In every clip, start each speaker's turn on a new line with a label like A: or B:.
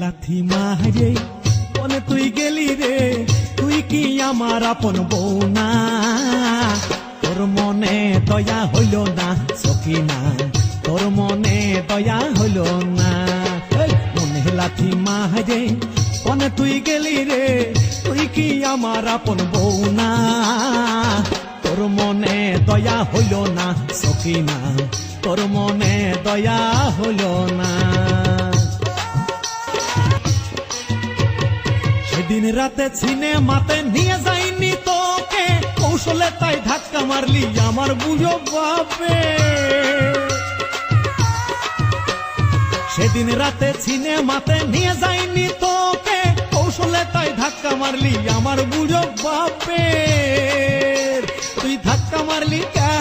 A: লাথি মারে কোনে তুই গেলি রে, তুই কি আমার আপন বউ না? তোর মনে দয়া হইল না সখিনা, তোর মনে দয়া হইল না। মনে লাথি মারে কোনে তুই গেলি রে, তুই কি আমার আপন বউ না? তোর মনে দয়া হইল না সখিনা, তোর মনে দয়া হইল না। সেদিন রাতে সিনেমাতে নিয়ে যাইনি তোকে, কৌশলে তাই ধাক্কা মারলি আমার বুঝো বাপে। সেদিন রাতে সিনেমাতে নিয়ে যাইনি তোকে, কৌশলে তাই ধাক্কা মারলি আমার বুঝো বাপে। তুই ধাক্কা মারলি কে,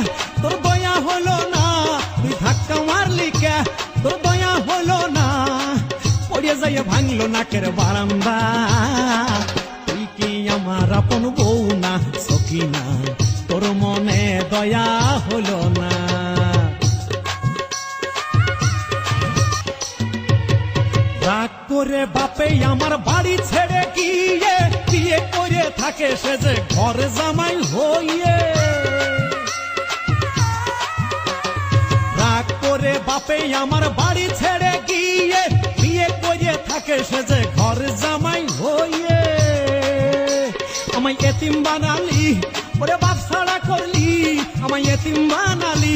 A: তোর দয়া হলো না? তুই ধাক্কা মারলি কে, তোর দয়া হলো না? পড়ে যাইয়া ভাঙলো নাকের বারান্দা, তুই কি আমার আপন বউ না সখিনা, তোর মনে দয়া হলো না। রাগ করে বাপে আমার বাড়ি ছেড়ে গিয়ে, বিয়ে করে থাকে সে যে ঘর জামাই হইয়ে। রাগ করে বাপে আমার বাড়ি ছেড়ে গিয়ে, বিয়ে করে থাকে সে যে ঘর জামাই হইয়ে। আমায় এতিম বানালি, ওরে বাপ ছাড়া করলি, আমায় এতিম বানালি,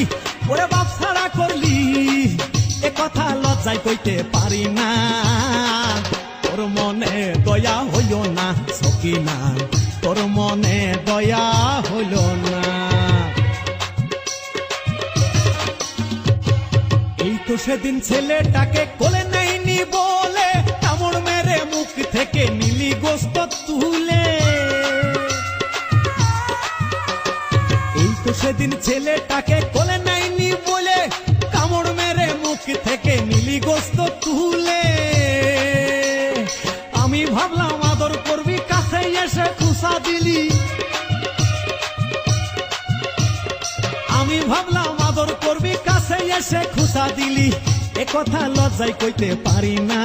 A: ওরে বাপ ছাড়া করলি। এ কথা লজ্জায় কইতে পারি না, তোর মনে দয়া হইল না সখিনা, তোর মনে দয়া হইল না। এই তো সেদিন ছেলেটাকে কোলে নেইনি বলে, কামড় মেরে মুখ থেকে নিলি গোস্ত তুলে। এই তো সেদিন ছেলেটাকে কোলে নেইনি বলে, কামড় মেরে মুখ থেকে নিলি গোস্ত তুলে। আমি ভাবলাম আদর করবি, কাছে এসে খুশা দিলি। আমি ভাবলাম আদর করবি, কাছে এসে খুশা দিলি। এ কথা লজ্জায় কইতে পারি না,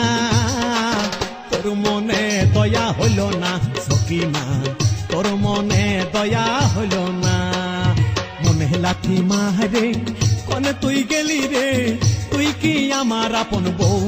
A: তোর মনে দয়া হইল না সখিনা, তোর মনে দয়া হইল না। মনে লাথি মারে কোনে তুই গেলি রে, তুই কি আমার আপন বউ